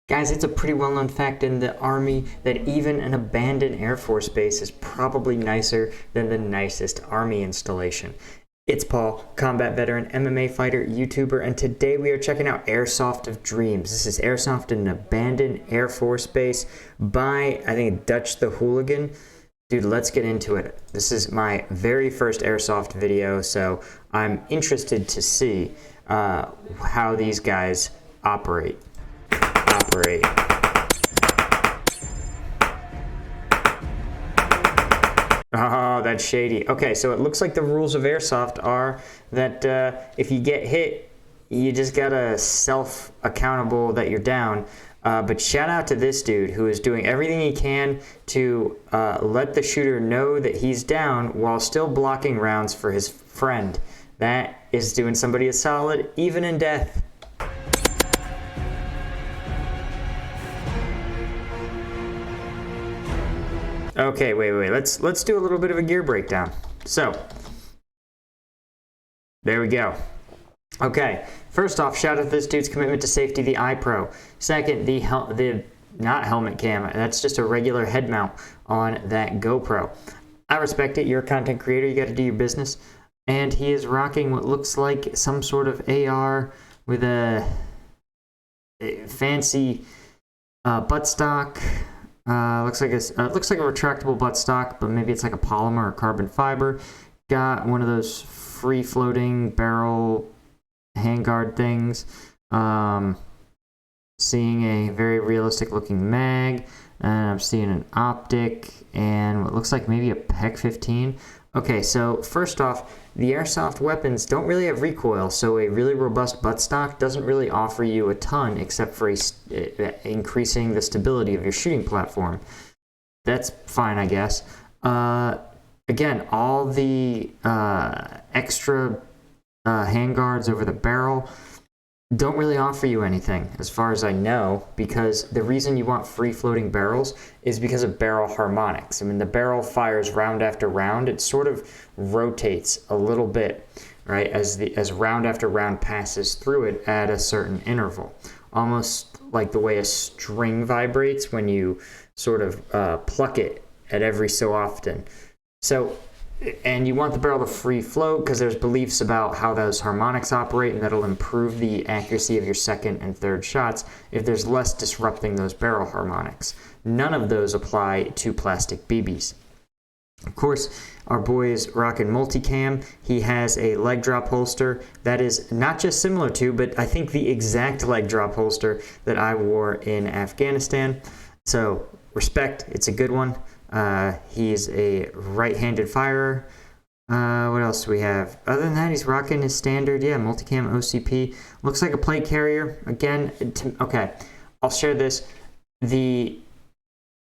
Guys, it's a pretty well-known fact in the Army that even an abandoned Air Force base is probably nicer than the nicest Army installation. It's Paul, combat veteran, MMA fighter, YouTuber, and today we are checking out Airsoft of Dreams. This is Airsoft in an abandoned Air Force base by, I think, Dutch the Hooligan. Dude, let's get into it. This is my very first Airsoft video, so I'm interested to see how these guys operate. Oh, that's shady. Okay, so it looks like the rules of Airsoft are that if you get hit, you just gotta self-accountable that you're down. But shout out to this dude who is doing everything he can to let the shooter know that he's down while still blocking rounds for his friend. That is doing somebody a solid, even in death. Okay, wait. Let's do a little bit of a gear breakdown. So, there we go. Okay, first off, shout out to this dude's commitment to safety, the iPro. Second, the not helmet cam. That's just a regular head mount on that GoPro. I respect it. You're a content creator. You got to do your business. And he is rocking what looks like some sort of AR with a fancy buttstock. Looks like a retractable buttstock, but maybe it's like a polymer or carbon fiber. Got one of those free-floating barrel handguard things. Seeing a very realistic-looking mag. I'm seeing an optic and what looks like maybe a PEC 15. Okay, so first off, the airsoft weapons don't really have recoil, so a really robust buttstock doesn't really offer you a ton except for increasing the stability of your shooting platform. That's fine, I guess. Again, all the extra handguards over the barrel don't really offer you anything, as far as I know, because the reason you want free-floating barrels is because of barrel harmonics. I mean, the barrel fires round after round. It sort of rotates a little bit, right, as round after round passes through it at a certain interval, almost like the way a string vibrates when you sort of pluck it at every so often. So, and you want the barrel to free float because there's beliefs about how those harmonics operate, and that'll improve the accuracy of your second and third shots if there's less disrupting those barrel harmonics. None of those apply to plastic BBs. Of course, our boy is rocking multicam. He has a leg drop holster that is not just similar to, but I think the exact leg drop holster that I wore in Afghanistan. So respect, it's a good one. He's a right-handed firer. What else do we have? Other than that, he's rocking his standard, multicam OCP. Looks like a plate carrier. Again, okay, I'll share this. The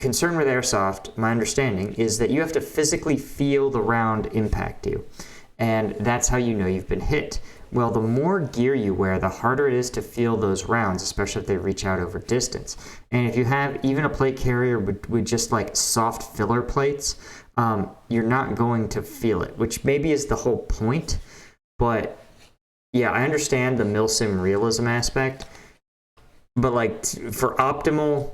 concern with Airsoft, my understanding, is that you have to physically feel the round impact you. And that's how you know you've been hit. Well, the more gear you wear, the harder it is to feel those rounds, especially if they reach out over distance. And if you have even a plate carrier with just like soft filler plates, you're not going to feel it, which maybe is the whole point. But yeah, I understand the milsim realism aspect, but like for optimal,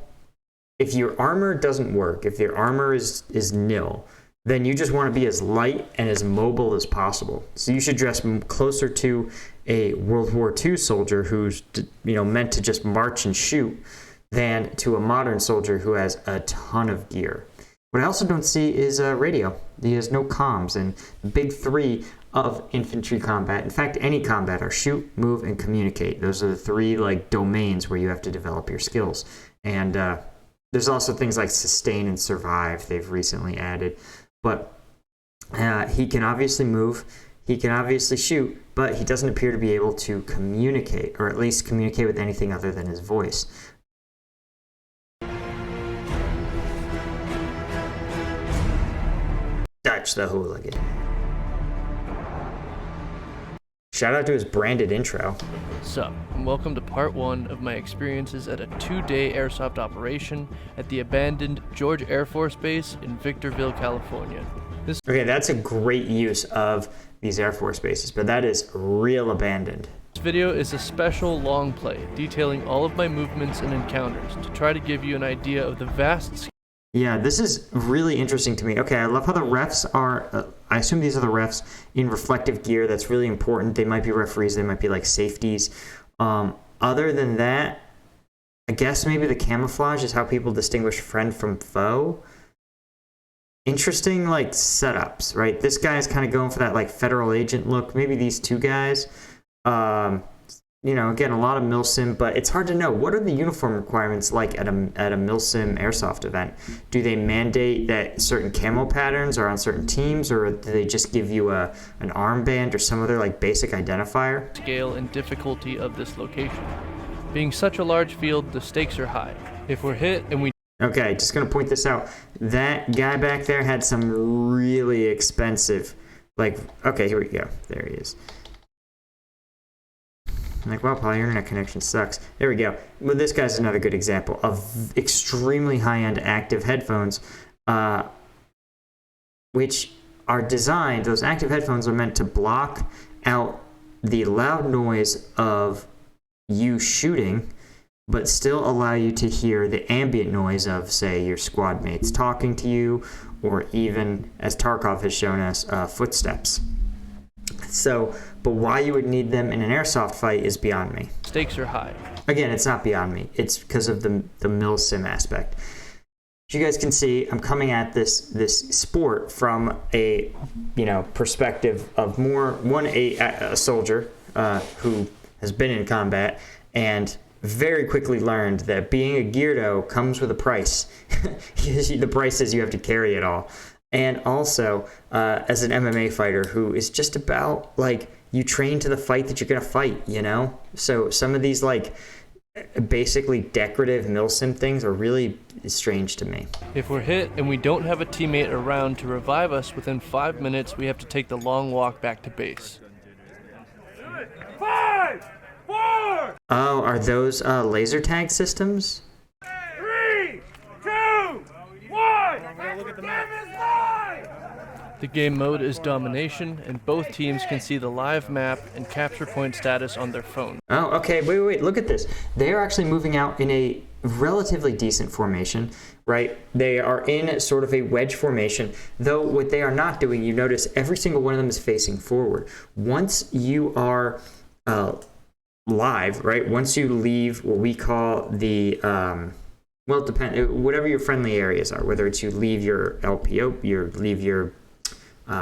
if your armor doesn't work, if your armor is nil, then you just want to be as light and as mobile as possible. So you should dress closer to a World War II soldier who's meant to just march and shoot than to a modern soldier who has a ton of gear. What I also don't see is radio. He has no comms, and the big three of infantry combat, in fact any combat, are shoot, move, and communicate. Those are the three domains where you have to develop your skills. And there's also things like sustain and survive they've recently added. But he can obviously move, he can obviously shoot, but he doesn't appear to be able to communicate, or at least communicate with anything other than his voice. Dutch the Hooligan. Shout out to his branded intro. Sup, and welcome to part 1 of my experiences at a 2-day airsoft operation at the abandoned George Air Force Base in Victorville, California. Okay, that's a great use of these Air Force bases, but that is real abandoned. This video is a special long play detailing all of my movements and encounters to try to give you an idea of the vast. Yeah, this is really interesting to me. Okay, I love how the refs are, I assume these are the refs in reflective gear. That's really important. They might be referees, they might be like safeties. Other than that, I guess maybe the camouflage is how people distinguish friend from foe. Interesting, like, setups, right? This guy is kind of going for that, like, federal agent look. Maybe these two guys. You know, again, a lot of milsim, but it's hard to know. What are the uniform requirements like at a milsim airsoft event? Do they mandate that certain camo patterns are on certain teams, or do they just give you an armband or some other, like, basic identifier? Scale and difficulty of this location. Being such a large field, the stakes are high. If we're hit and we... Okay, just going to point this out. That guy back there had some really expensive, like, okay, here we go. There he is. I'm like, well, probably your internet connection sucks. There we go. Well, this guy's another good example of extremely high-end active headphones, which are designed, those active headphones are meant to block out the loud noise of you shooting, but still allow you to hear the ambient noise of, say, your squad mates talking to you, or even, as Tarkov has shown us, footsteps. So, but why you would need them in an airsoft fight is beyond me. Stakes are high. Again, it's not beyond me. It's because of the milsim aspect. As you guys can see, I'm coming at this sport from a, you know, perspective of more a soldier who has been in combat and very quickly learned that being a Geardo comes with a price. The price is you have to carry it all. And also, as an MMA fighter who is just about, like, you train to the fight that you're going to fight, you know? So some of these, like, basically decorative milsim things are really strange to me. If we're hit and we don't have a teammate around to revive us within 5 minutes, we have to take the long walk back to base. 5, 4. Oh, are those laser tag systems? 3, 2, 1. Look at the map. The game mode is domination, and both teams can see the live map and capture point status on their phone. Oh, okay, wait, look at this. They are actually moving out in a relatively decent formation, right? They are in sort of a wedge formation, though what they are not doing, you notice every single one of them is facing forward. Once you are live, right? Once you leave what we call the, well, it depends, whatever your friendly areas are, whether it's you leave your LPO, you leave your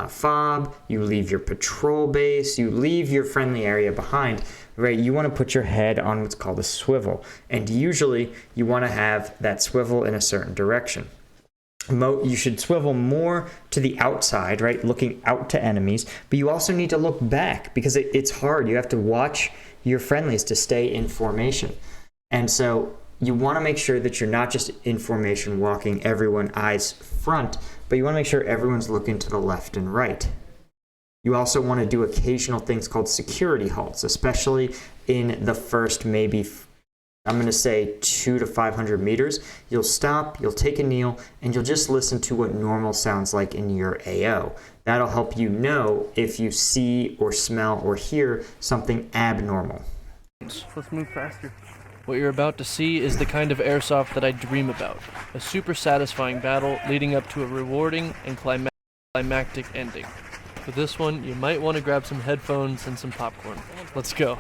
fob, you leave your patrol base, you leave your friendly area behind, right? You want to put your head on what's called a swivel. And usually you want to have that swivel in a certain direction. You should swivel more to the outside, right? Looking out to enemies, but you also need to look back because it's hard. You have to watch your friendlies to stay in formation. And so you want to make sure that you're not just in formation walking everyone eyes front, but you want to make sure everyone's looking to the left and right. You also want to do occasional things called security halts, especially in the first maybe, I'm going to say 200 to 500 meters. You'll stop, you'll take a kneel, and you'll just listen to what normal sounds like in your AO. That'll help you know if you see or smell or hear something abnormal. Let's move faster. What you're about to see is the kind of airsoft that I dream about. A super satisfying battle leading up to a rewarding and climactic ending. For this one, you might want to grab some headphones and some popcorn. Let's go.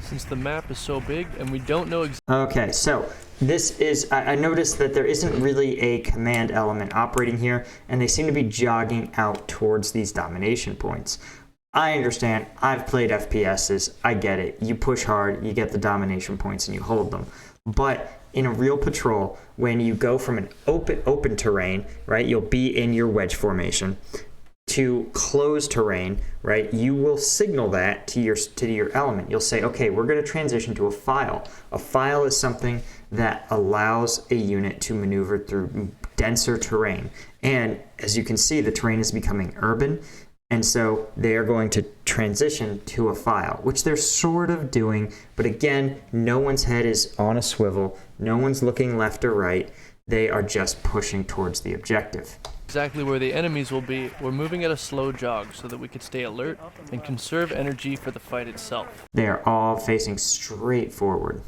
Since the map is so big and we don't know Okay, so this is, I noticed that there isn't really a command element operating here, and they seem to be jogging out towards these domination points. I understand. I've played FPSs. I get it. You push hard, you get the domination points, and you hold them. But in a real patrol, when you go from an open terrain, right, you'll be in your wedge formation, to closed terrain, right, you will signal that to your element. You'll say, okay, we're going to transition to a file. A file is something that allows a unit to maneuver through denser terrain. And as you can see, the terrain is becoming urban. And so they are going to transition to a file, which they're sort of doing. But again, no one's head is on a swivel. No one's looking left or right. They are just pushing towards the objective. exactly where the enemies will be, we're moving at a slow jog so that we can stay alert and conserve energy for the fight itself. They are all facing straight forward.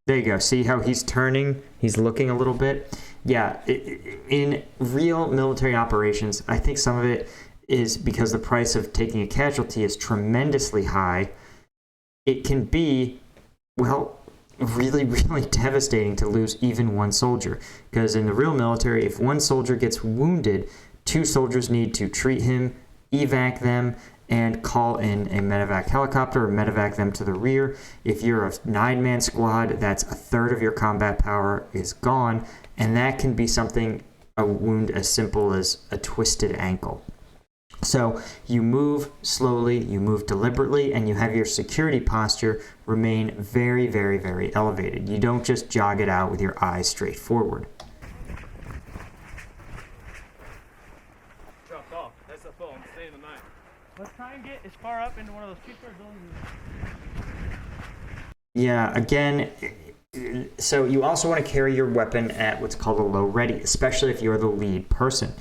There you go. See how he's turning? He's looking a little bit. Yeah, in real military operations, I think some of it is because the price of taking a casualty is tremendously high. It can be, well, really, really devastating to lose even one soldier. Because in the real military, if one soldier gets wounded, 2 soldiers need to treat him, evac them, and call in a medevac helicopter or medevac them to the rear. If you're a 9-man squad, that's a third of your combat power is gone, and that can be something, a wound as simple as a twisted ankle. So you move slowly, you move deliberately, and you have your security posture remain very, very, very elevated. You don't just jog it out with your eyes straight forward. Dropped off. That's the phone. Stay in the night. Let's try and get as far up into one of those two-story buildings. Yeah, again, so you also want to carry your weapon at what's called a low ready, especially if you're the lead person.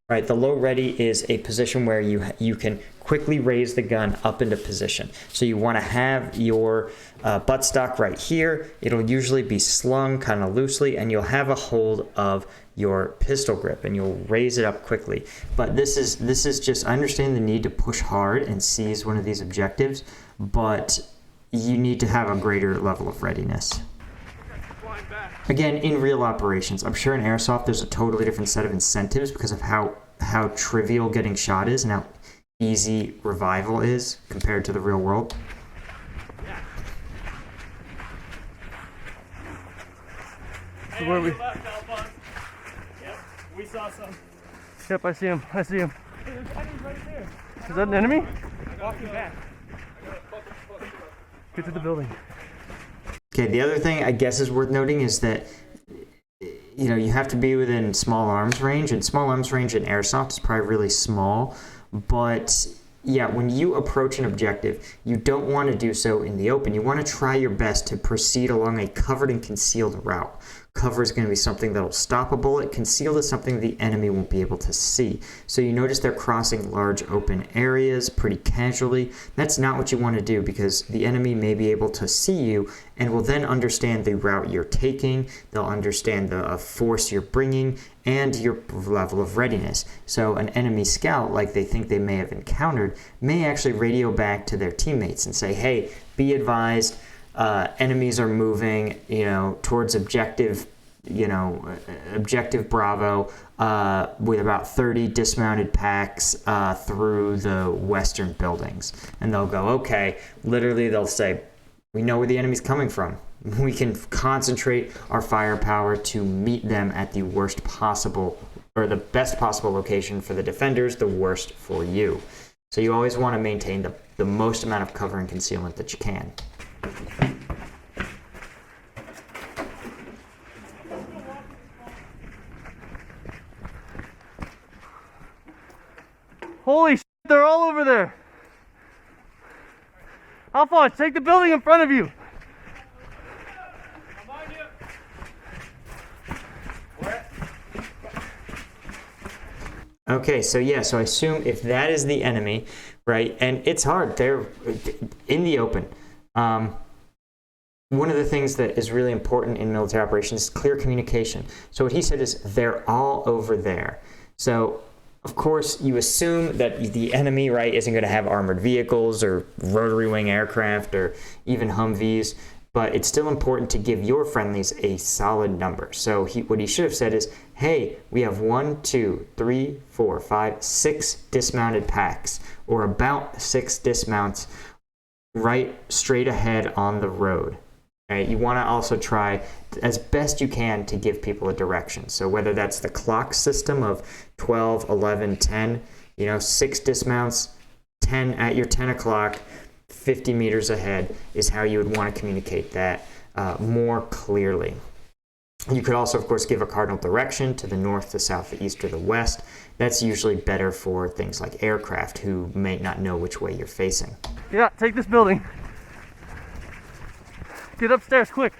Right, the low ready is a position where you can quickly raise the gun up into position. So you want to have your buttstock right here. It'll usually be slung kind of loosely, and you'll have a hold of your pistol grip, and you'll raise it up quickly. But this is just, I understand the need to push hard and seize one of these objectives, but you need to have a greater level of readiness. Again, in real operations, I'm sure in Airsoft there's a totally different set of incentives because of how trivial getting shot is and how easy revival is compared to the real world. So where we? Yep, we saw some. Yep, I see him. I see him. There's enemies right there. Is that an enemy? Walking back. Get to the building. Okay, the other thing I guess is worth noting is that you have to be within small arms range, and small arms range in Airsoft is probably really small, but yeah, when you approach an objective, you don't want to do so in the open. You want to try your best to proceed along a covered and concealed route. Cover is going to be something that'll stop a bullet. Concealed is something the enemy won't be able to see. So you notice they're crossing large open areas pretty casually. That's not what you want to do because the enemy may be able to see you and will then understand the route you're taking. They'll understand the force you're bringing and your level of readiness. So an enemy scout, like they think they may have encountered, may actually radio back to their teammates and say, hey, be advised, enemies are moving, towards objective Bravo, with about 30 dismounted packs through the western buildings. And they'll go, okay, literally they'll say, we know where the enemy's coming from. We can concentrate our firepower to meet them at the worst possible, or the best possible location for the defenders, the worst for you. So you always want to maintain the most amount of cover and concealment that you can. Holy shit, they're all over there. Alphonse, take the building in front of you. I'm on you. Where? Okay, so I assume if that is the enemy, right, and it's hard, they're in the open. One of the things that is really important in military operations is clear communication. So what he said is, they're all over there. So, of course, you assume that the enemy, right, isn't going to have armored vehicles or rotary wing aircraft or even Humvees, but it's still important to give your friendlies a solid number. So what he should have said is, hey, we have 1, 2, 3, 4, 5, 6 dismounted packs, or about 6 dismounts right straight ahead on the road. Right? You want to also try as best you can to give people a direction. So whether that's the clock system of 12, 11, 10, 6 dismounts, 10 at your 10 o'clock, 50 meters ahead is how you would want to communicate that more clearly. You could also, of course, give a cardinal direction to the north, the south, the east, or the west. That's usually better for things like aircraft who may not know which way you're facing. Yeah, take this building. Get upstairs, quick.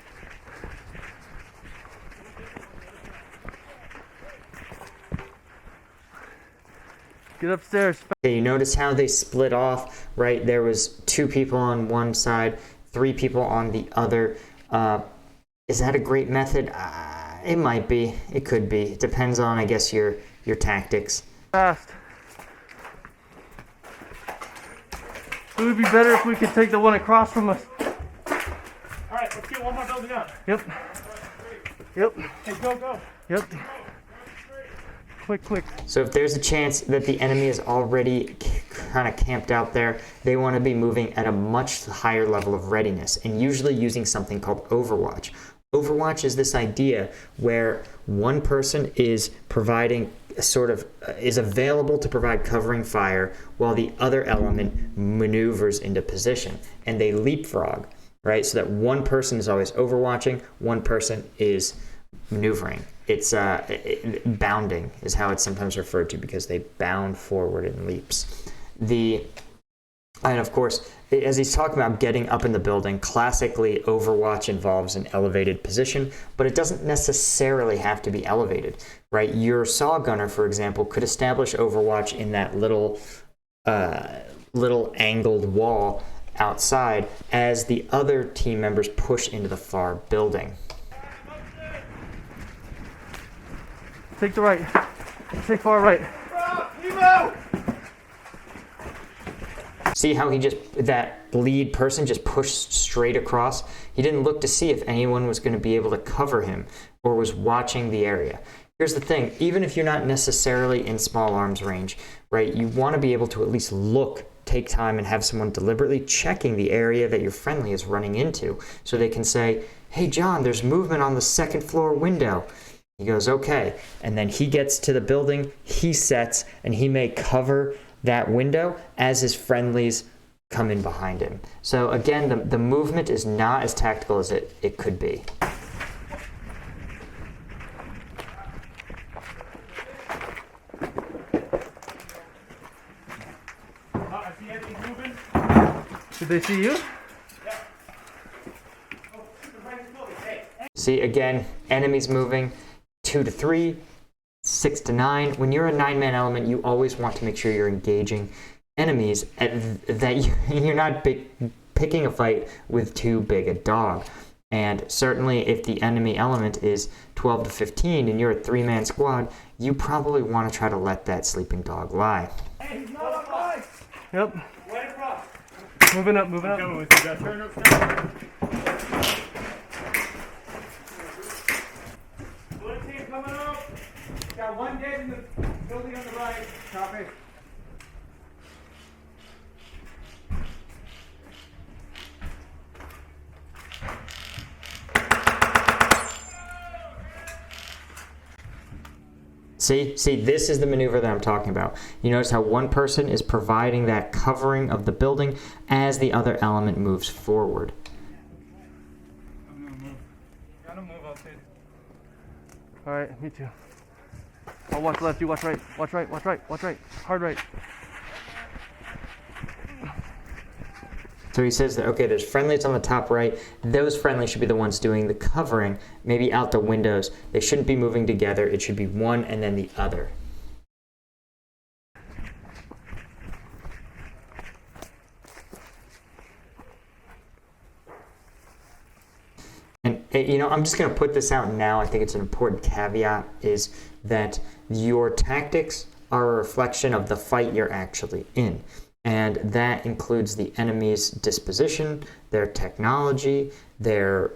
Get upstairs. Okay, you notice how they split off, right? There was 2 people on one side, 3 people on the other. Is that a great method? It might be. It could be. It depends on, I guess, your tactics. Fast. It would be better if we could take the one across from us. All right, let's get one more building up. Yep. Yep. Hey, go. Yep. Quick. So if there's a chance that the enemy is already kind of camped out there, they want to be moving at a much higher level of readiness, and usually using something called Overwatch. Overwatch is this idea where one person is providing is available to provide covering fire while the other element maneuvers into position, and they leapfrog, right? So that one person is always overwatching, one person is maneuvering. It's bounding is how it's sometimes referred to, because they bound forward in leaps. And of course, as he's talking about getting up in the building, classically Overwatch involves an elevated position, but it doesn't necessarily have to be elevated, right? Your saw gunner, for example, could establish Overwatch in that little angled wall outside as the other team members push into the far building. Take the right. Take far right. See how that lead person just pushed straight across? He didn't look to see if anyone was going to be able to cover him or was watching the area. Here's the thing, even if you're not necessarily in small arms range, right, you want to be able to at least take time and have someone deliberately checking the area that your friendly is running into, so they can say, hey John, there's movement on the 2nd floor window. He goes, okay, and then he gets to the building, he sets, and he may cover that window as his friendlies come in behind him. So again, the movement is not as tactical as it could be. I see anything moving. Did they see you? See, again, enemies moving 2 to 3, 6 to 9. When you're a 9-man element, you always want to make sure you're engaging enemies, that you're not picking a fight with too big a dog. And certainly if the enemy element is 12 to 15 and you're a 3-man squad, you probably want to try to let that sleeping dog lie. Hey, he's not up high. Yep. Right across. Moving up. Coming with you, Gus. Turn up. Blue team coming up. Got one dead in the building on the right. Copy. See, this is the maneuver that I'm talking about. You notice how one person is providing that covering of the building as the other element moves forward. Gotta move up, dude. All right, me too. I'll watch left, you watch right. Watch right. Hard right. So he says that, okay, there's friendlies on the top right. Those friendlies should be the ones doing the covering, maybe out the windows. They shouldn't be moving together. It should be one and then the other. And, I'm just going to put this out now. I think it's an important caveat, is that your tactics are a reflection of the fight you're actually in. And that includes the enemy's disposition, their technology, their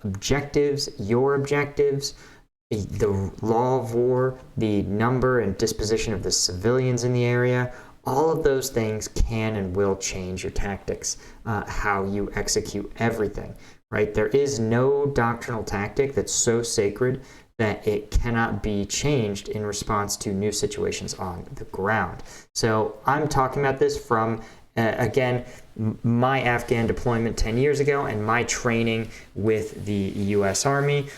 objectives, your objectives, the law of war, the number and disposition of the civilians in the area. All of those things can and will change your tactics, how you execute everything, right? There is no doctrinal tactic that's so sacred that it cannot be changed in response to new situations on the ground. So I'm talking about this from, again, my Afghan deployment 10 years ago and my training with the U.S. Army.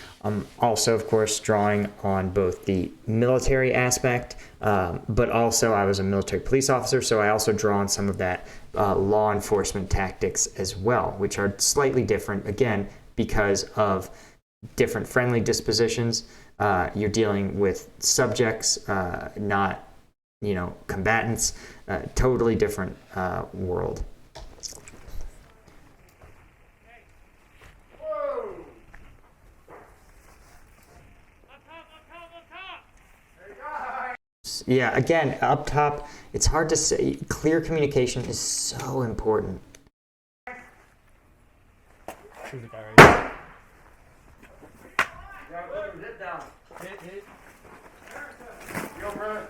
Also, of course, drawing on both the military aspect, but also I was a military police officer, so I also draw on some of that law enforcement tactics as well, which are slightly different, again, because of different friendly dispositions. You're dealing with subjects, not combatants. Totally different world. Yeah, again, up top, it's hard to say. Clear communication is so important. There's a guy right here. Hit down. Hit. Yo, brother.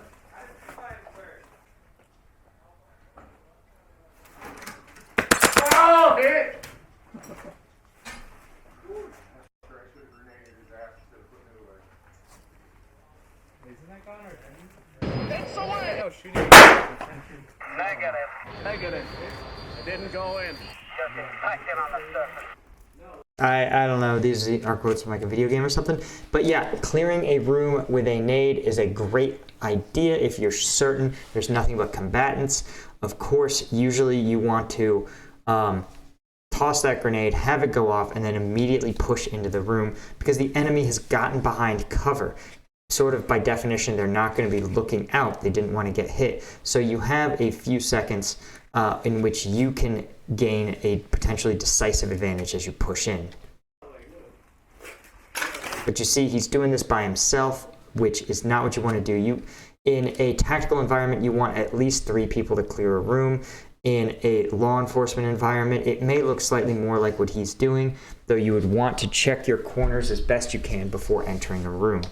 Oh, hit! Isn't that gone or it's away! No, shooting. Negative. It didn't go in. I don't know, these are quotes from like a video game or something. But yeah, clearing a room with a nade is a great idea if you're certain there's nothing but combatants. Of course, usually you want to toss that grenade, have it go off, and then immediately push into the room because the enemy has gotten behind cover. Sort of by definition, they're not going to be looking out. They didn't want to get hit. So you have a few seconds in which you can gain a potentially decisive advantage as you push in. But you see, he's doing this by himself, which is not what you want to do. In a tactical environment, you want at least 3 people to clear a room. In a law enforcement environment, it may look slightly more like what he's doing, though you would want to check your corners as best you can before entering a room.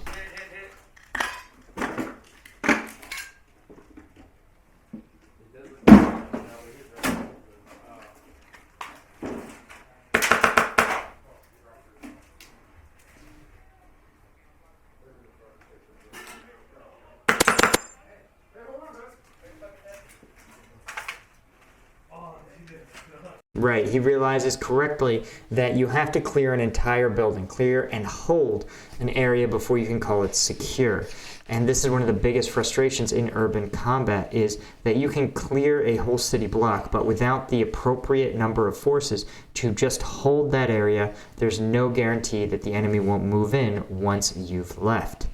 Right, he realizes correctly that you have to clear an entire building, clear and hold an area before you can call it secure. And this is one of the biggest frustrations in urban combat, is that you can clear a whole city block, but without the appropriate number of forces to just hold that area, there's no guarantee that the enemy won't move in once you've left.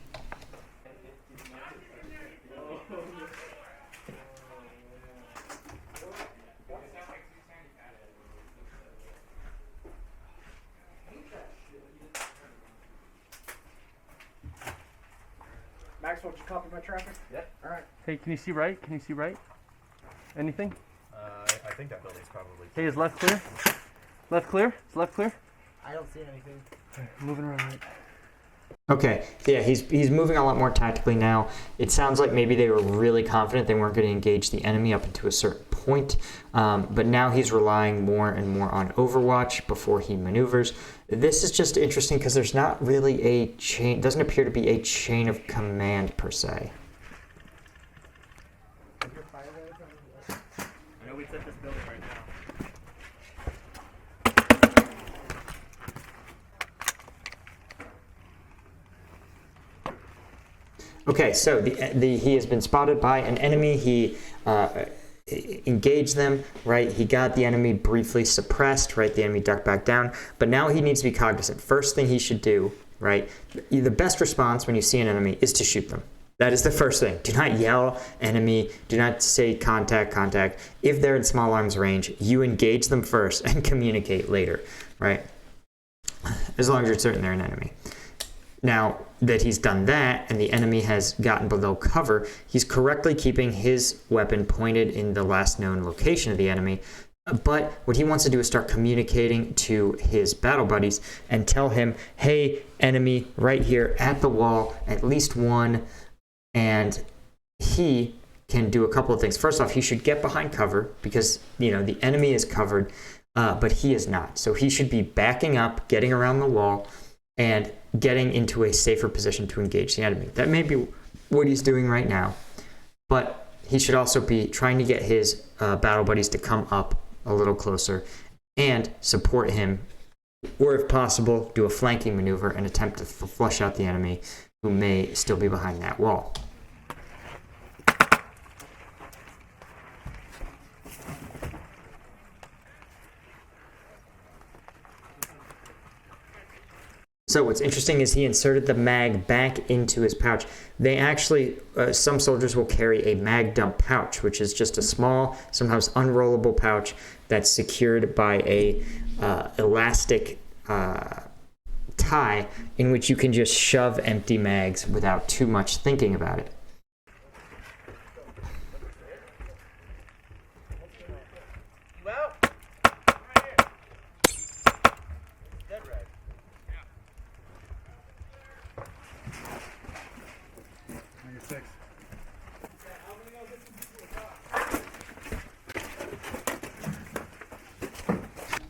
Maxwell, did you copy my traffic? Yep. All right. Hey, can you see right? Can you see right? Anything? I think that building's probably... Hey, is left clear? Left clear? Is left clear? I don't see anything. Moving around right. Okay, yeah, he's moving a lot more tactically now. It sounds like maybe they were really confident they weren't going to engage the enemy up until a certain point, but now he's relying more and more on Overwatch before he maneuvers. This is just interesting because there's not really a chain, doesn't appear to be a chain of command per se. I know we took this building right now. Okay, so he has been spotted by an enemy. He engaged them, right? He got the enemy briefly suppressed, right? The enemy ducked back down, but now he needs to be cognizant. First thing he should do, right? The best response when you see an enemy is to shoot them. That is the first thing. Do not yell enemy. Do not say contact, contact. If they're in small arms range, you engage them first and communicate later, right? As long as you're certain they're an enemy. Now that he's done that and the enemy has gotten below cover, he's correctly keeping his weapon pointed in the last known location of the enemy. But what he wants to do is start communicating to his battle buddies and tell him, hey, enemy right here at the wall, at least one. And he can do a couple of things. First off, he should get behind cover because, the enemy is covered, but he is not. So he should be backing up, getting around the wall, and getting into a safer position to engage the enemy. That may be what he's doing right now, but he should also be trying to get his battle buddies to come up a little closer and support him, or if possible, do a flanking maneuver and attempt to flush out the enemy who may still be behind that wall. So what's interesting is he inserted the mag back into his pouch. They actually, some soldiers will carry a mag dump pouch, which is just a small, sometimes unrollable pouch that's secured by a elastic tie in which you can just shove empty mags without too much thinking about it.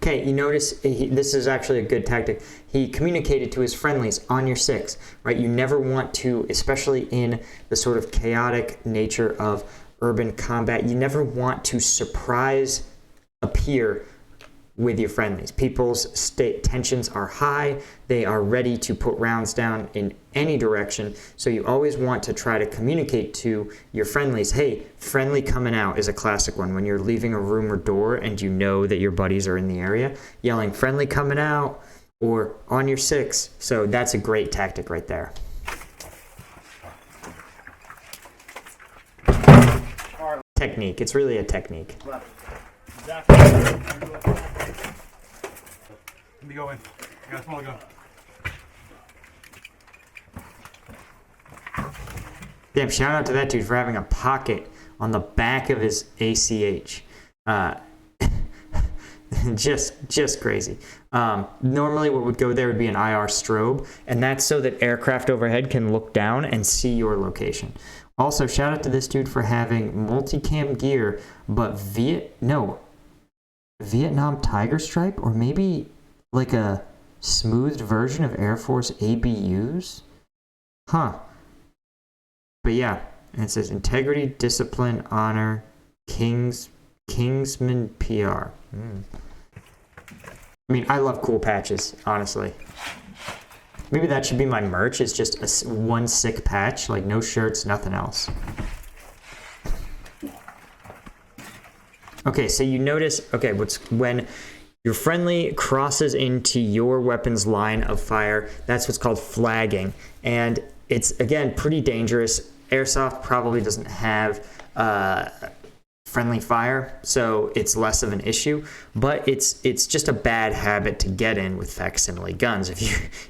Okay, you notice this is actually a good tactic. He communicated to his friendlies on your 6, right? You never want to, especially in the sort of chaotic nature of urban combat, you never want to surprise appear with your friendlies. People's state tensions are high. They are ready to put rounds down in any direction. So you always want to try to communicate to your friendlies. Hey, friendly coming out is a classic one. When you're leaving a room or door and you know that your buddies are in the area, yelling friendly coming out or on your 6. So that's a great tactic right there. Technique. It's really a technique. Exactly. Let me go in. I got a small gun. Damn, shout out to that dude for having a pocket on the back of his ACH. Just crazy. Normally what would go there would be an IR strobe, and that's so that aircraft overhead can look down and see your location. Also, shout out to this dude for having multicam gear, but Vietnam Tiger Stripe, or maybe like a smoothed version of Air Force ABUs? Huh. But yeah, and it says integrity, discipline, honor, Kingsman PR. I mean, I love cool patches, honestly. Maybe that should be my merch. It's just one sick patch, like no shirts, nothing else. Okay, so you notice, when your friendly crosses into your weapon's line of fire, that's what's called flagging. And it's, again, pretty dangerous. Airsoft probably doesn't have friendly fire, so it's less of an issue, but it's just a bad habit to get in with facsimile guns.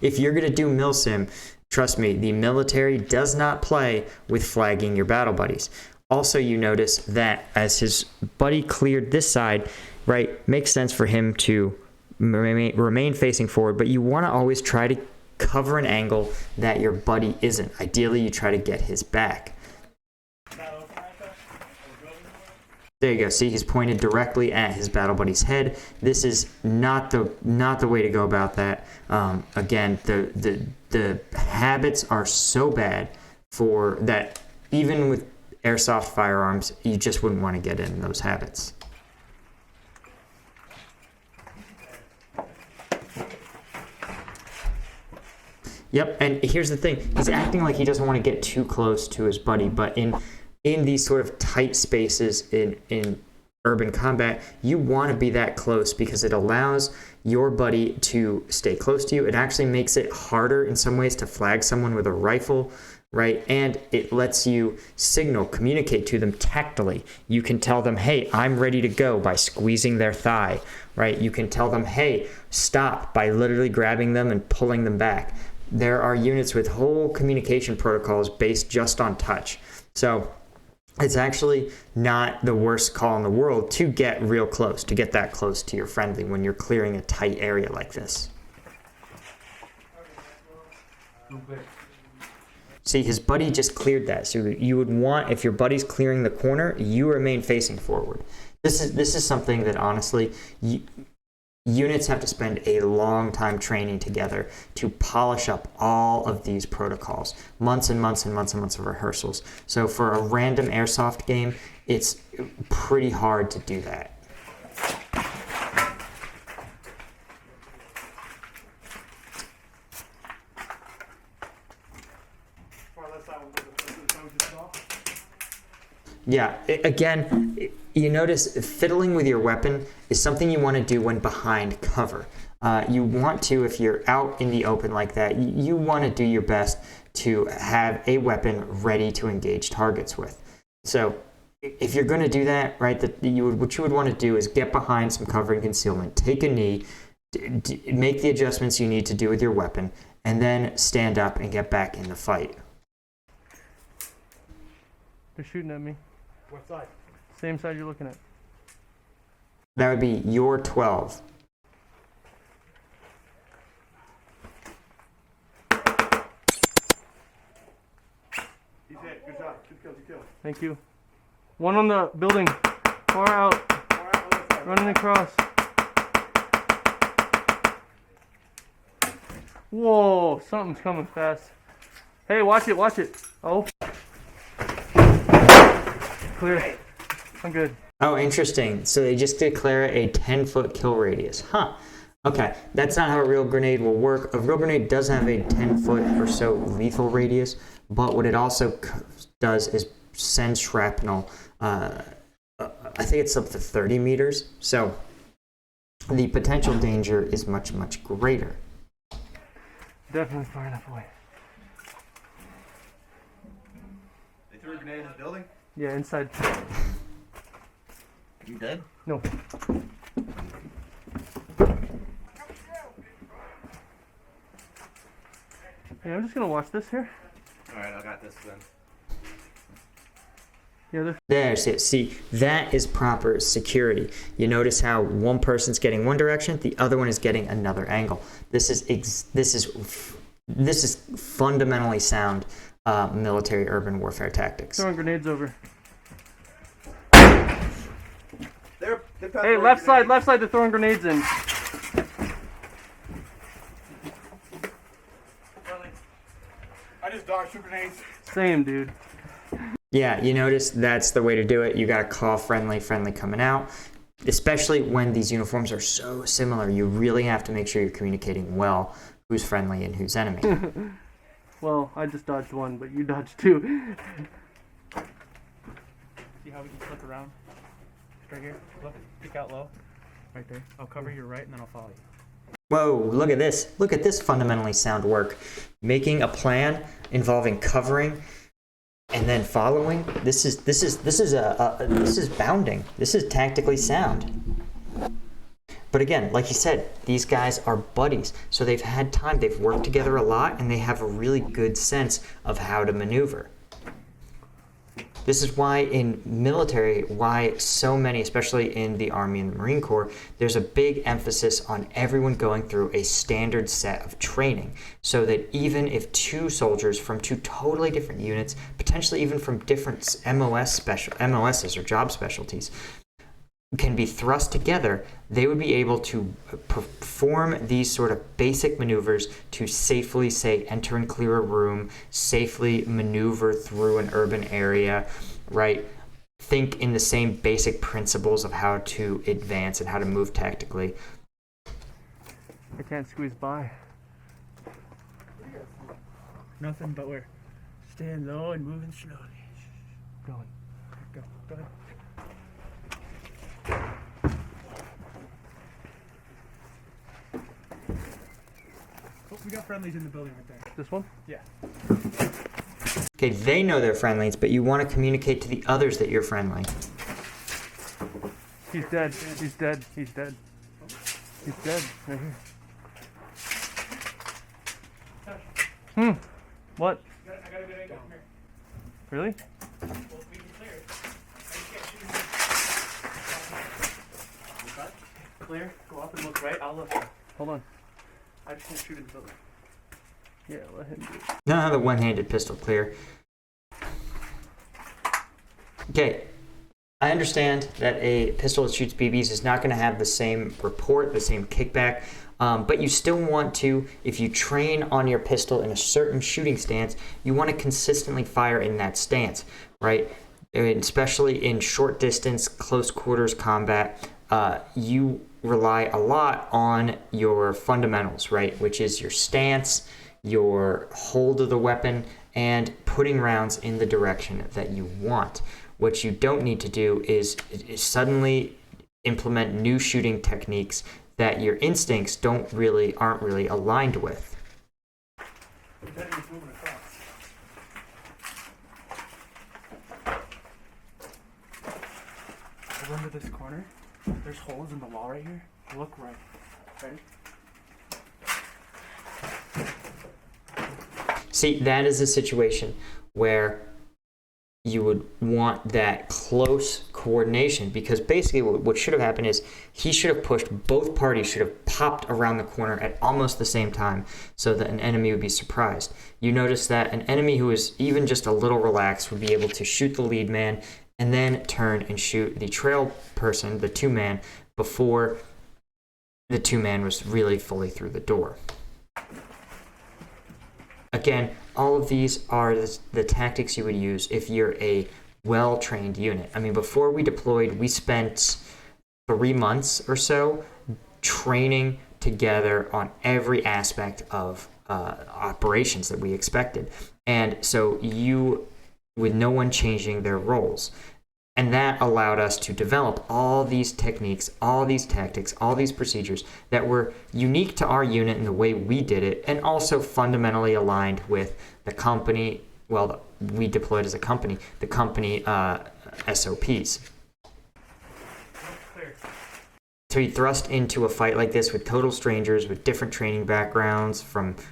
If you're gonna do milsim, trust me, the military does not play with flagging your battle buddies. Also, you notice that as his buddy cleared this side, right, makes sense for him to remain facing forward, but you want to always try to cover an angle that your buddy isn't. Ideally, you try to get his back. There you go. See, he's pointed directly at his battle buddy's head. This is not the way to go about that. Again, the habits are so bad for that. Even with airsoft firearms, you just wouldn't want to get in those habits. Yep, and here's the thing. He's acting like he doesn't want to get too close to his buddy, but in these sort of tight spaces in urban combat, you want to be that close because it allows your buddy to stay close to you. It actually makes it harder in some ways to flag someone with a rifle, right? And it lets you communicate to them tactily. You can tell them, hey, I'm ready to go by squeezing their thigh, right? You can tell them, hey, stop by literally grabbing them and pulling them back. There are units with whole communication protocols based just on touch. So it's actually not the worst call in the world to get real close, to get that close to your friendly when you're clearing a tight area like this. See, his buddy just cleared that. So you would want, if your buddy's clearing the corner, you remain facing forward. This is something that honestly, units have to spend a long time training together to polish up all of these protocols. Months and months and months and months of rehearsals. So for a random airsoft game, it's pretty hard to do that. Yeah, again, you notice fiddling with your weapon is something you want to do when behind cover. You want to, if you're out in the open like that, you want to do your best to have a weapon ready to engage targets with. So if you're going to do that, right, what you would want to do is get behind some cover and concealment, take a knee, make the adjustments you need to do with your weapon, and then stand up and get back in the fight. They're shooting at me. What side? Same side you're looking at. That would be your 12. He's hit. Good job. Good kill. Good kill. Thank you. One on the building. Far out. All right, on this side. Running across. Whoa, something's coming fast. Hey, watch it, watch it. Oh. Clear. I'm good. Oh, interesting. So they just declare a 10-foot kill radius. Huh. Okay, that's not how a real grenade will work. A real grenade does have a 10-foot or so lethal radius, but what it also does is send shrapnel. I think it's up to 30 meters. So the potential danger is much, much greater. Definitely far enough away. They threw a grenade in the building? Yeah, inside. You dead? No. Yeah, I'm just gonna watch this here. Alright, I got this then. Yeah, There's it. See, that is proper security. You notice how one person's getting one direction, the other one is getting another angle. This is fundamentally sound military urban warfare tactics. throwing grenades over. They're Hey, left side, they're throwing grenades in. I just dodged 2 grenades. Same, dude. Yeah, you notice that's the way to do it. You got to call friendly coming out. Especially when these uniforms are so similar, you really have to make sure you're communicating well who's friendly and who's enemy. Well, I just dodged one, but you dodged 2. See how we can flip around? Right here. Look, peek out low. Right there. I'll cover your right and then I'll follow you. Whoa, look at this. Look at this fundamentally sound work. Making a plan involving covering and then following. This is bounding. This is tactically sound. But again, like you said, these guys are buddies. So they've had time, they've worked together a lot, and they have a really good sense of how to maneuver. This is why in military, why so many, especially in the Army and the Marine Corps, there's a big emphasis on everyone going through a standard set of training. So that even if 2 soldiers from 2 totally different units, potentially even from different MOSs or job specialties, can be thrust together, they would be able to perform these sort of basic maneuvers to safely, say, enter and clear a room, safely maneuver through an urban area, right? Think in the same basic principles of how to advance and how to move tactically. I can't squeeze by. Nothing, but we're staying low and moving slowly. Going. Go. Go ahead. Oh, we got friendlies in the building right there. This one? Yeah. Okay, they know they're friendlies, but you want to communicate to the others that you're friendly. He's dead. He's dead. He's dead. He's dead. Right here. What? I got a good angle from here. Really? Well, we can clear it. I just can't shoot him. Clear. Go up and look right. I'll look. Hold on. I just can't shoot in the building. Yeah, let him do it. Don't have the one-handed pistol clear. Okay, I understand that a pistol that shoots BBs is not going to have the same report, the same kickback, but you still want to, if you train on your pistol in a certain shooting stance, you want to consistently fire in that stance, right? And especially in short distance, close quarters combat, you rely a lot on your fundamentals, right? Which is your stance, your hold of the weapon, and putting rounds in the direction that you want. What you don't need to do is suddenly implement new shooting techniques that your instincts aren't really aligned with. Enemy's moving across. Over into this corner. There's holes in the wall right here. Look right. Ready? See, that is a situation where you would want that close coordination, because basically what should have happened is he should have pushed, both parties should have popped around the corner at almost the same time so that an enemy would be surprised. You notice that an enemy who is even just a little relaxed would be able to shoot the lead man and then turn and shoot the trail person, the two-man, before the two-man was really fully through the door. Again, all of these are the tactics you would use if you're a well-trained unit. I mean, before we deployed, we spent 3 months or so training together on every aspect of operations that we expected. And so with no one changing their roles. And that allowed us to develop all these techniques, all these tactics, all these procedures that were unique to our unit and the way we did it, and also fundamentally aligned with the company, well, we deployed as a company, the company SOPs. To be thrust into a fight like this with total strangers, with different training backgrounds,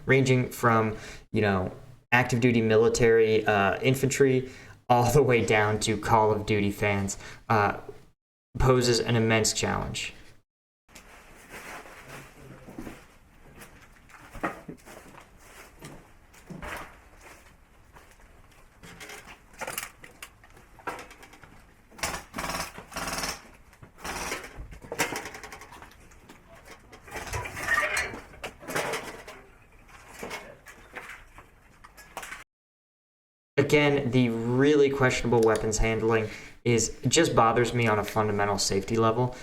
ranging from, active duty military infantry, all the way down to Call of Duty fans, poses an immense challenge. Again, the really questionable weapons handling just bothers me on a fundamental safety level.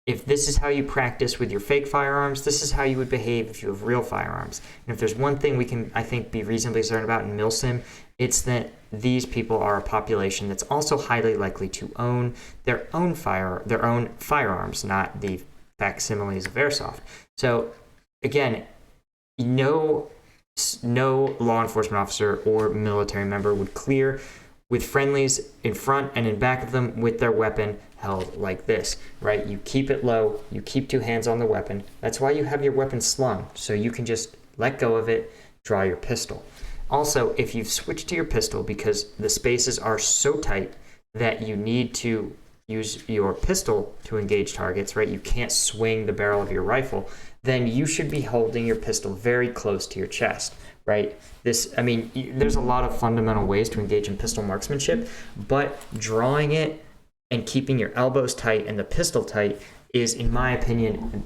If this is how you practice with your fake firearms, this is how you would behave if you have real firearms. And if there's one thing we can, I think, be reasonably certain about in MilSim, it's that these people are a population that's also highly likely to own their own firearms, not the facsimiles of Airsoft. So, again, no law enforcement officer or military member would clear with friendlies in front and in back of them with their weapon held like this, right? You keep it low, you keep 2 hands on the weapon. That's why you have your weapon slung, so you can just let go of it, draw your pistol. Also, if you've switched to your pistol because the spaces are so tight that you need to use your pistol to engage targets, right? You can't swing the barrel of your rifle, then you should be holding your pistol very close to your chest, right? There's a lot of fundamental ways to engage in pistol marksmanship, but drawing it and keeping your elbows tight and the pistol tight is, in my opinion,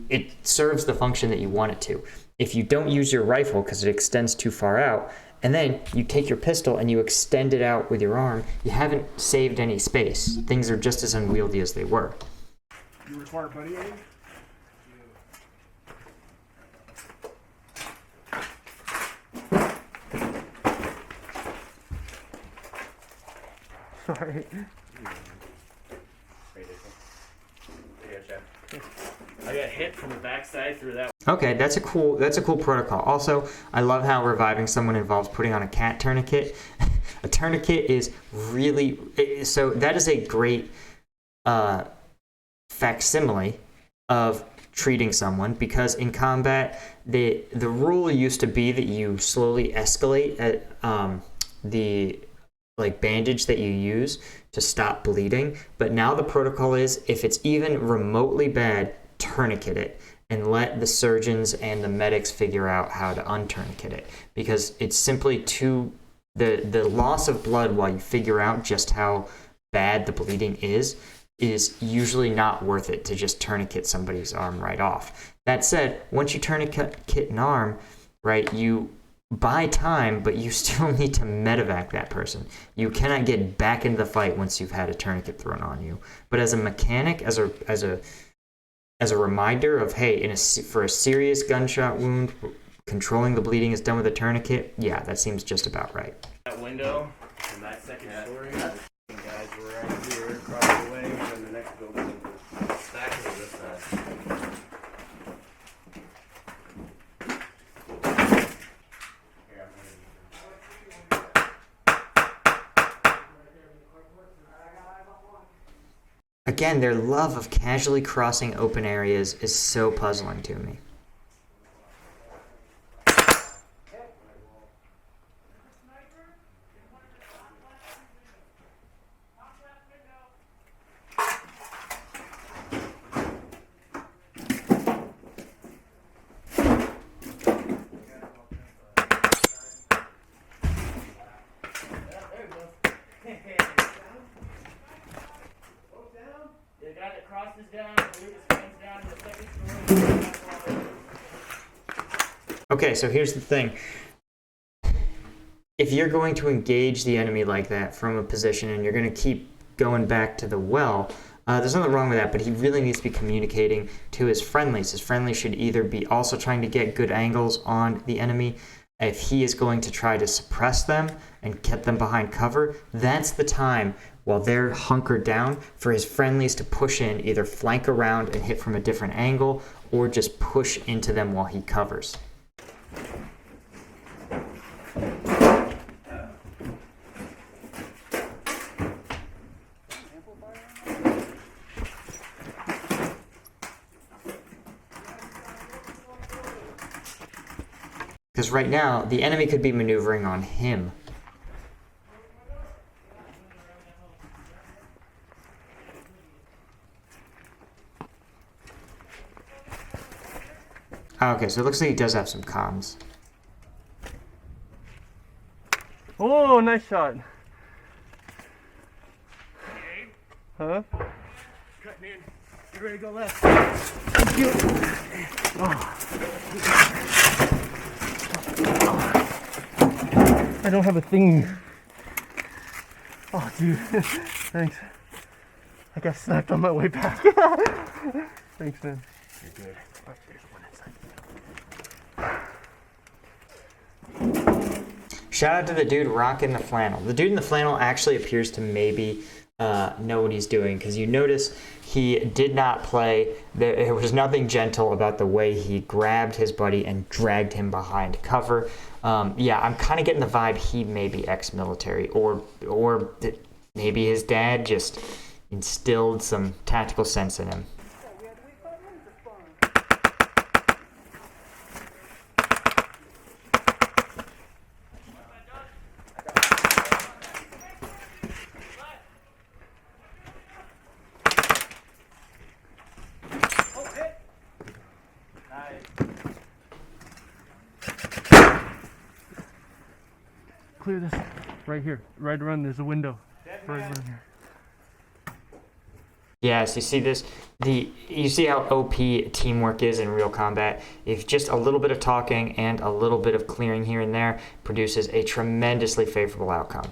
it serves the function that you want it to. If you don't use your rifle because it extends too far out, and then you take your pistol and you extend it out with your arm, you haven't saved any space. Things are just as unwieldy as they were. You require buddy aid? Sorry. I got hit from the backside through that. Okay, that's a cool protocol. Also, I love how reviving someone involves putting on a cat tourniquet. A tourniquet is really so that is a great facsimile of treating someone, because in combat the rule used to be that you slowly escalate at the bandage that you use to stop bleeding, but now the protocol is, if it's even remotely bad, tourniquet it and let the surgeons and the medics figure out how to untourniquet it, because it's simply the loss of blood while you figure out just how bad the bleeding is usually not worth it to just tourniquet somebody's arm right off. That said, once you tourniquet an arm, right, you buy time, but you still need to medevac that person. You cannot get back into the fight once you've had a tourniquet thrown on you. But as a mechanic, as a reminder of, hey, for a serious gunshot wound, controlling the bleeding is done with a tourniquet, yeah, that seems just about right. That window in that second story, guys were right here across the way, and then the next building was exactly this side. again, their love of casually crossing open areas is so puzzling to me. Okay, so here's the thing. If you're going to engage the enemy like that from a position and you're going to keep going back to the well, there's nothing wrong with that, but he really needs to be communicating to his friendlies. His friendlies should either be also trying to get good angles on the enemy. If he is going to try to suppress them and get them behind cover, that's the time while they're hunkered down for his friendlies to push in, either flank around and hit from a different angle or just push into them while he covers. Because right now, the enemy could be maneuvering on him. Okay, so it looks like he does have some comms. Oh, nice shot. Huh? Cutting in. Get ready to go left. I don't have a thing. Oh, dude. Thanks. I got sniped on my way back. Thanks, man. You're good. Oh, there's one inside. Shout out to the dude rocking the flannel. The dude in the flannel actually appears to maybe know what he's doing, because you notice he did not play. There was nothing gentle about the way he grabbed his buddy and dragged him behind cover. Yeah, I'm kind of getting the vibe he may be ex-military, or maybe his dad just instilled some tactical sense in him. Clear this. Right here. Right around, there's a window. Right around here. Yes, you see this. You see how OP teamwork is in real combat. If just a little bit of talking and a little bit of clearing here and there produces a tremendously favorable outcome.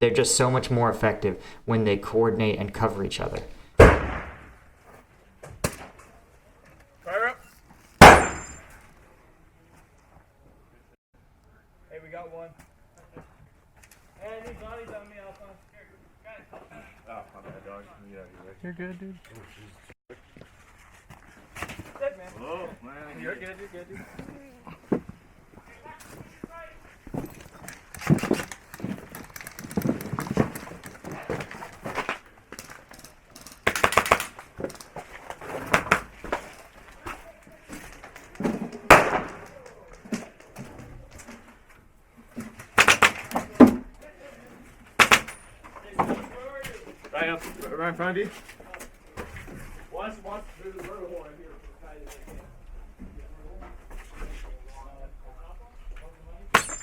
They're just so much more effective when they coordinate and cover each other. Fire up. Hey, we got one. Hey, these bodies on me, Alpha. Here, guys, help me. Oh, my bad, dog. Yeah, You're good, dude. Good, man. Oh, man. You're good, you're good. Right in front of you. Once through the little hole right here.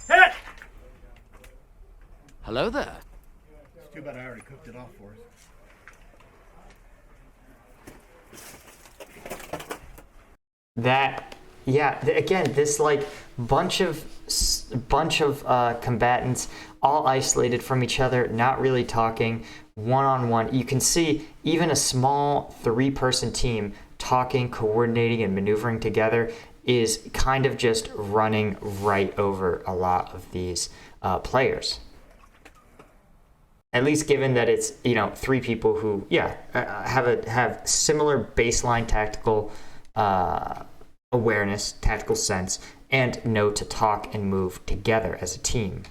Hit! Hello there. It's too bad I already cooked it off for us. Again, this like bunch of combatants all isolated from each other, not really talking, one-on-one. You can see even a small 3-person team talking, coordinating, and maneuvering together is kind of just running right over a lot of these players. At least given that it's 3 people who have similar baseline tactical awareness, tactical sense, and know to talk and move together as a team.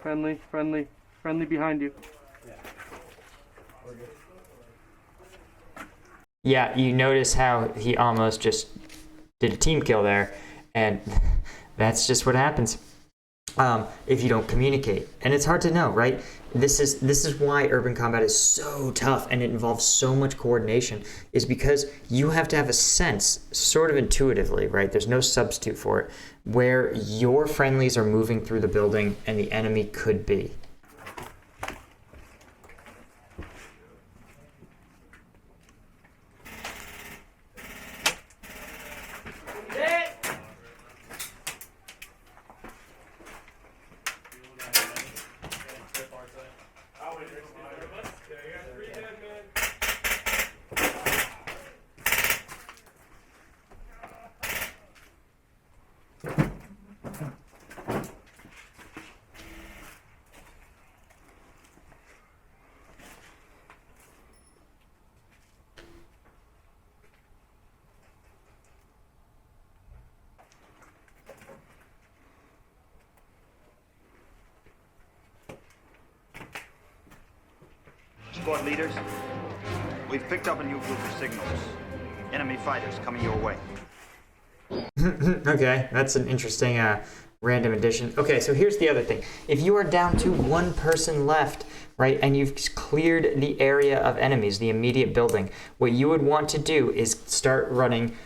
Friendly, friendly, friendly behind you. Yeah, you notice how he almost just did a team kill there, and that's just what happens if you don't communicate. And it's hard to know, right? This is why urban combat is so tough and it involves so much coordination, is because you have to have a sense, sort of intuitively, right? There's no substitute for it, where your friendlies are moving through the building and the enemy could be. Squad leaders, we've picked up a new group of signals. Enemy fighters coming your way. Okay, that's an interesting random addition. Okay, so here's the other thing. If you are down to one person left, right, and you've cleared the area of enemies, the immediate building, what you would want to do is start running.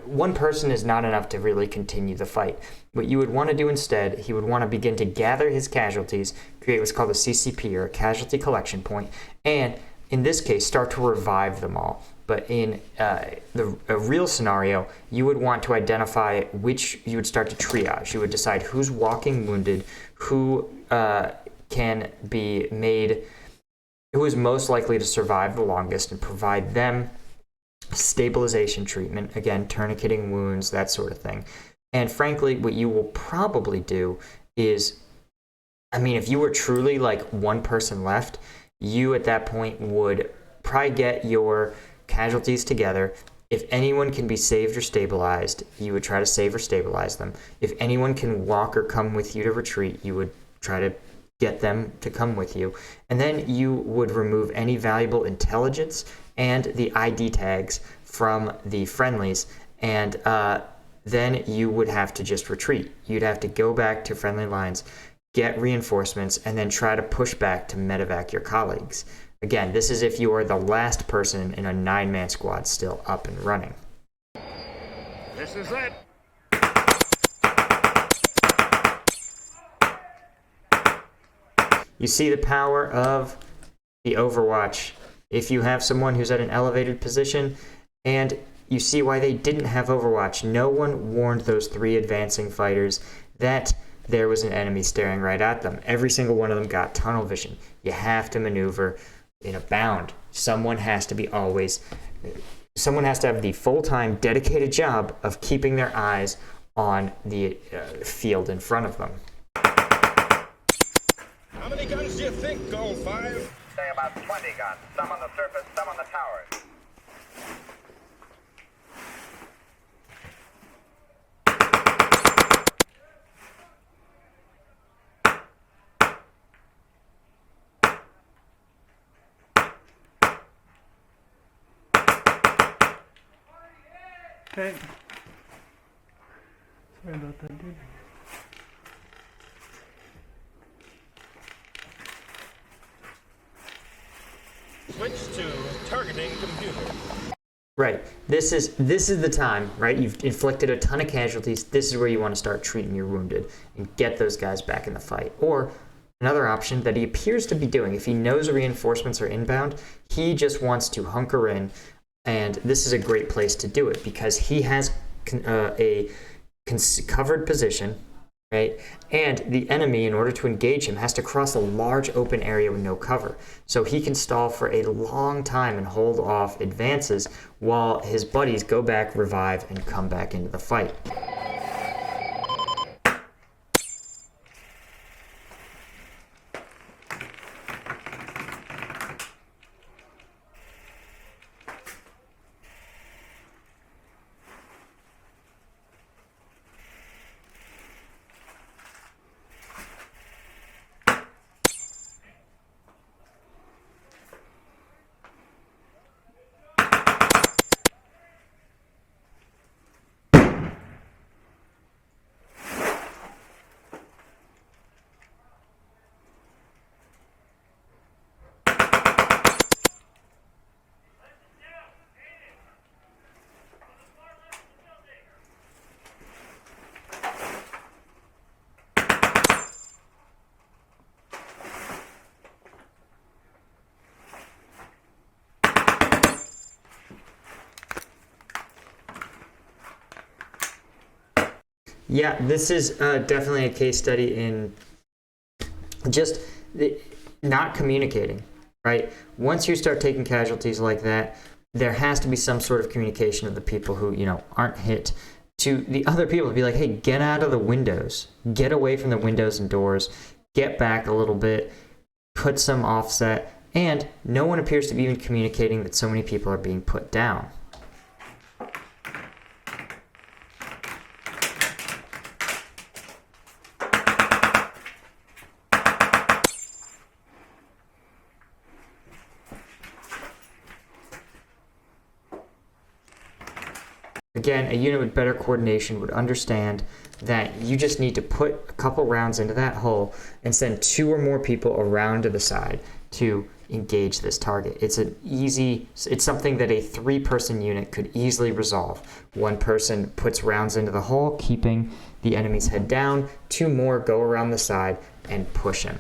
One person is not enough to really continue the fight. What you would want to do instead, he would want to begin to gather his casualties, create what's called a CCP, or a casualty collection point, and in this case, start to revive them all. But in a real scenario, you would want to identify which you would start to triage. You would decide who's walking wounded, who can be made, who is most likely to survive the longest, and provide them stabilization treatment, again, tourniqueting wounds, that sort of thing. And frankly, what you will probably do is, I mean, if you were truly like one person left, you at that point would probably get your casualties together. If anyone can be saved or stabilized, you would try to save or stabilize them. If anyone can walk or come with you to retreat, you would try to get them to come with you. And then you would remove any valuable intelligence and the ID tags from the friendlies, and then you would have to just retreat. You'd have to go back to friendly lines, get reinforcements, and then try to push back to medevac your colleagues. Again, this is if you are the last person in a 9-man squad still up and running. This is it. You see the power of the Overwatch. If you have someone who's at an elevated position, and you see why they didn't have Overwatch. No one warned those 3 advancing fighters that there was an enemy staring right at them. Every single one of them got tunnel vision. You have to maneuver in a bound. Someone has to have the full-time dedicated job of keeping their eyes on the field in front of them. How many guns do you think, Gold 5? Say about 20 guns. Some on the surface, some on the towers. Okay. Sorry about that, dude. Switch to targeting computer. Right. This is the time, right? You've inflicted a ton of casualties. This is where you want to start treating your wounded and get those guys back in the fight. Or another option that he appears to be doing, if he knows reinforcements are inbound, he just wants to hunker in. And this is a great place to do it because he has a covered position, right? And the enemy, in order to engage him, has to cross a large open area with no cover. So he can stall for a long time and hold off advances while his buddies go back, revive, and come back into the fight. Yeah, this is definitely a case study in just not communicating, right? Once you start taking casualties like that, there has to be some sort of communication of the people who, aren't hit to the other people to be like, hey, get out of the windows, get away from the windows and doors, get back a little bit, put some offset, and no one appears to be even communicating that so many people are being put down. Again, a unit with better coordination would understand that you just need to put a couple rounds into that hole and send 2 or more people around to the side to engage this target. It's something that a 3-person unit could easily resolve. 1 person puts rounds into the hole, keeping the enemy's head down. 2 more go around the side and push him.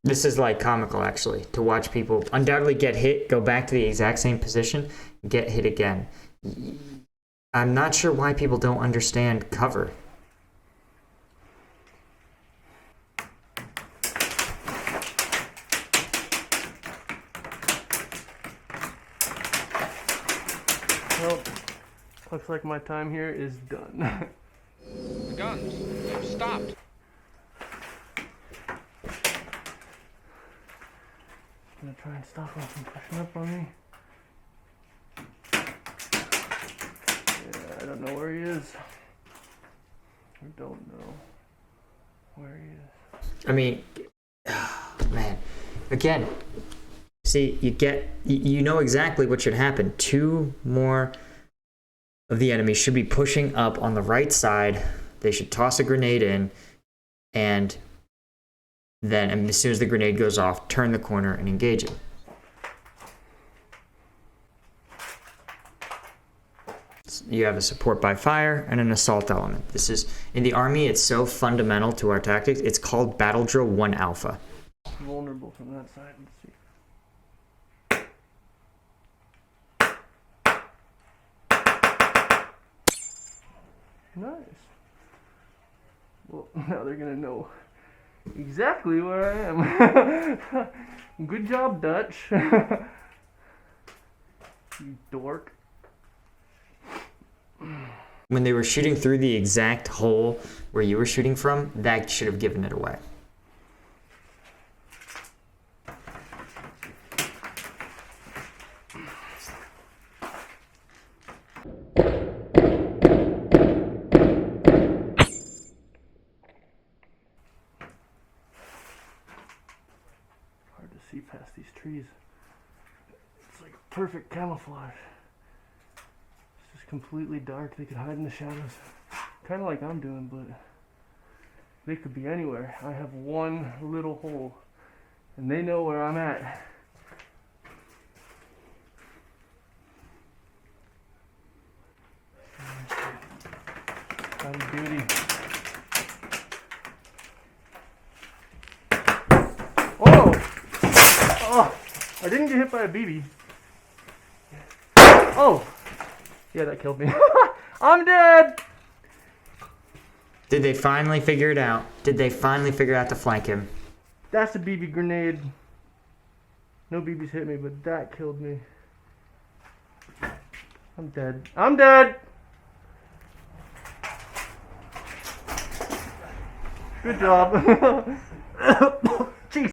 This is like comical, actually, to watch people undoubtedly get hit, go back to the exact same position, get hit again. I'm not sure why people don't understand cover. Well, looks like my time here is done. The guns, they've stopped. I'm gonna try and stop him from pushing up on me. Yeah, I don't know where he is. I don't know where he is. I mean, man, again, see, you know exactly what should happen. 2 more of the enemy should be pushing up on the right side. They should toss a grenade in, and then as soon as the grenade goes off, turn the corner and engage it. You have a support by fire and an assault element. This is, in the Army, it's so fundamental to our tactics. It's called Battle Drill 1 Alpha. Vulnerable from that side. Let's see. Nice. Well, now they're gonna know exactly where I am. Good job, Dutch. You dork. When they were shooting through the exact hole where you were shooting from, that should have given it away. Hard to see past these trees. It's like perfect camouflage. It's just completely dark. They could hide in the shadows. Kind of like I'm doing, but they could be anywhere. I have one little hole, and they know where I'm at. Howdy doody. Oh! Oh! I didn't get hit by a BB. Oh! Yeah, that killed me. I'm dead! Did they finally figure it out? Did they finally figure out to flank him? That's a BB grenade. No BBs hit me, but that killed me. I'm dead. I'm dead! Good job. Jeez.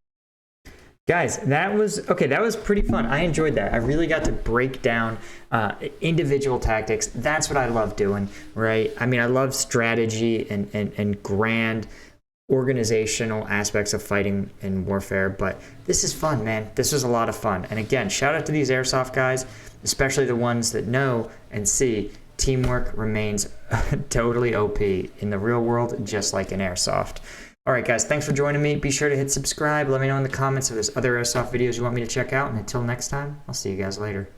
Guys, that was pretty fun. I enjoyed that. I really got to break down individual tactics. That's what I love doing, right? I mean, I love strategy and grand organizational aspects of fighting and warfare, but this is fun, man. This was a lot of fun. And again, shout out to these Airsoft guys, especially the ones that know and see teamwork remains totally OP in the real world, just like in Airsoft. Alright guys, thanks for joining me. Be sure to hit subscribe. Let me know in the comments if there's other Airsoft videos you want me to check out. And until next time, I'll see you guys later.